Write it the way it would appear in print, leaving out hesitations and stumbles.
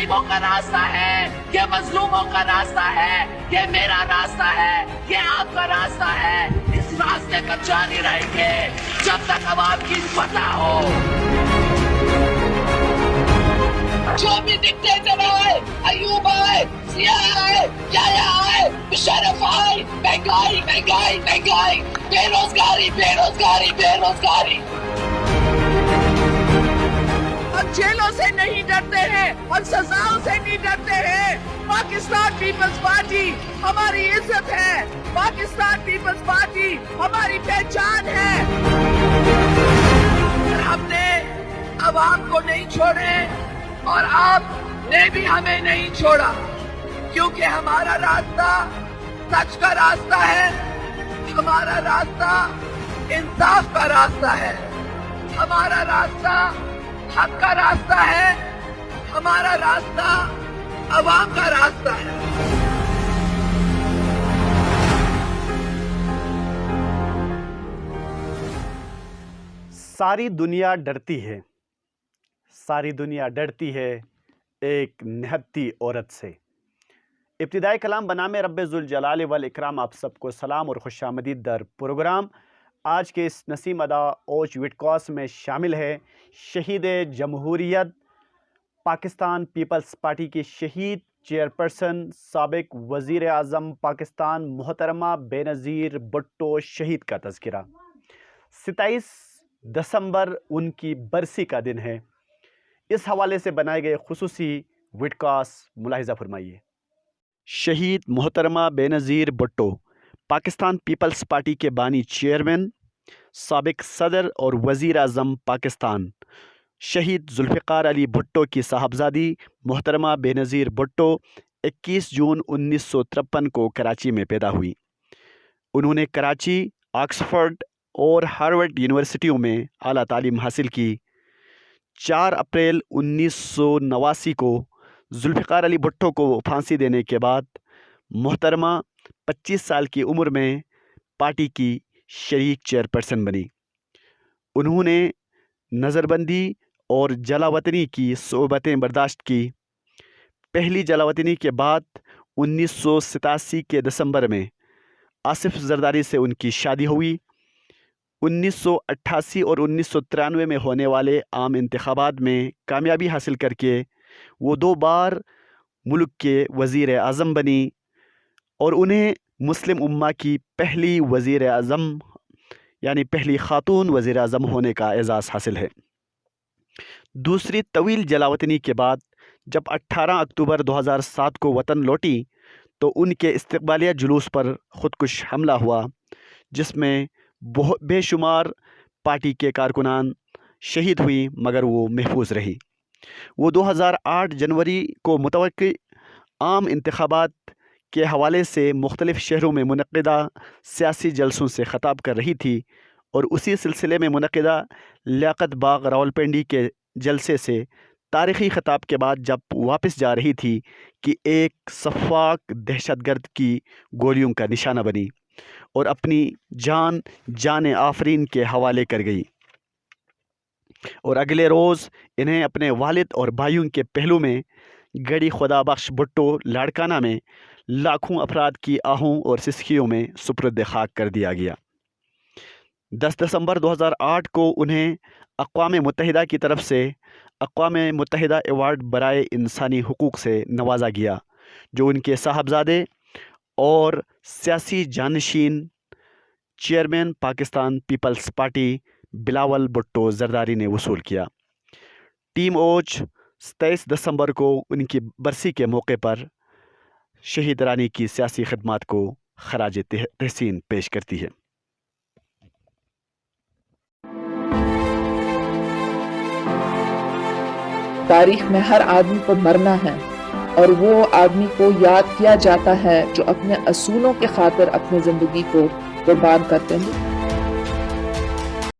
गरीबों का रास्ता है, ये मजलूमों का रास्ता है, ये मेरा रास्ता है, ये आपका रास्ता है। इस रास्ते पर जारी रहेंगे जब तक अवाम की फतह हो। जो भी डिक्टेटर आए, अयूब आए, जिया आए, याया आए, मुशर्रफ आए, महंगाई महंगाई महंगाई, बेरोजगारी बेरोजगारी बेरोजगारी। हम जेलों से नहीं डरते हैं, हम सजाओं से नहीं डरते हैं। पाकिस्तान पीपल्स पार्टी हमारी इज्जत है, पाकिस्तान पीपल्स पार्टी हमारी पहचान है। हमने अवाम को नहीं छोड़े और आपने भी हमें नहीं छोड़ा, क्योंकि हमारा रास्ता सच का रास्ता है, हमारा रास्ता इंसाफ का रास्ता है, हमारा रास्ता हक का रास्ता है, हमारा रास्ता अवाम का रास्ता है। सारी दुनिया डरती है, सारी दुनिया डरती है एक निहत्ती औरत से। इब्तिदाई कलाम बनामे रब्बे ज़ुल जलाल वल इकराम। आप सबको सलाम और खुशामदीद दर प्रोग्राम। आज के इस नसीम अदा ओच विडकॉस में शामिल है शहीद जमहूरियत पाकिस्तान पीपल्स पार्टी की शहीद चेयरपर्सन साबिक वज़ीर आज़म पाकिस्तान मोहतरमा बेनज़ीर भुट्टो शहीद का तज़किरा। 27 दिसंबर उनकी बरसी का दिन है। इस हवाले से बनाए गए खुसूसी विडकास मुलाहिज़ा फरमाइए। शहीद मोहतरमा बेनज़ीर भुट्टो पाकिस्तान पीपल्स पार्टी के बानी चेयरमैन, साबिक सदर और वज़ीर आज़म पाकिस्तान शहीद जुल्फ़िकार अली भुट्टो की साहबजादी मोहतरमा बेनज़ीर भुट्टो 21 जून 1953 को कराची में पैदा हुई। उन्होंने कराची, ऑक्सफोर्ड और हार्वर्ड यूनिवर्सिटियों में आला तालीम हासिल की। 4 अप्रैल 1989 को जुल्फ़िकार अली भुट्टो को फांसी देने के बाद मोहतरमा 25 साल की उम्र में पार्टी की शरीक चेयरपर्सन बनी। उन्होंने नज़रबंदी और जलावतनी की सोबतें बर्दाश्त की। पहली जलावतनी के बाद 1987 के दिसंबर में आसिफ जरदारी से उनकी शादी हुई। 1988 और 1993 में होने वाले आम इंतखाबात में कामयाबी हासिल करके वो 2 बार मुल्क के वज़ीर आज़म बनी और उन्हें मुस्लिम उम्मा की पहली वज़ीर आज़म यानी पहली ख़ातून वज़ीर आज़म होने का एज़ाज़ हासिल है। दूसरी तवील जलावतनी के बाद जब 18 अक्टूबर 2007 को वतन लौटी तो उनके इस्तक़बालिया जुलूस पर ख़ुदकुश हमला हुआ, जिसमें बेशुमार पार्टी के कारकुनान शहीद हुई मगर वो महफूज रही। वो 2008 जनवरी को मुतवक्की आम इंतखाबात के हवाले से मुख्तलिफ़ शहरों में मुनक़िदा सियासी जलसों से ख़ताब कर रही थी और उसी सिलसिले में मुनक़िदा लियाक़त बाग रावलपिंडी के जलसे से तारीख़ी ख़ताब के बाद जब वापस जा रही थी कि एक सफ़ाक दहशतगर्द की गोलियों का निशाना बनी और अपनी जान आफरीन के हवाले कर गई और अगले रोज़ इन्हें अपने वालिद और भाइयों के पहलू में गड़ी खुदा बख्श भुट्टो लाड़काना में लाखों अफराद की आहों और सिसकियों में सुपुर्द खाक कर दिया गया। 10 दिसंबर 2008 को उन्हें अक़वाम मुत्तहिदा की तरफ से अक़वाम मुत्तहिदा अवार्ड बराए इंसानी हुकूक़ से नवाजा गया, जो उनके साहबजादे और सियासी जानशीन चेयरमैन पाकिस्तान पीपल्स पार्टी बिलावल भुट्टो जरदारी ने वसूल किया। टीम ओच 27 दिसंबर को उनकी बरसी के मौके पर शहीद रानी की सियासी खिदमात को खराज तहसीन पेश करती है। तारीख में हर आदमी को मरना है और वो आदमी को याद किया जाता है जो अपने असूलों के खातिर अपनी जिंदगी को कुर्बान करते हैं।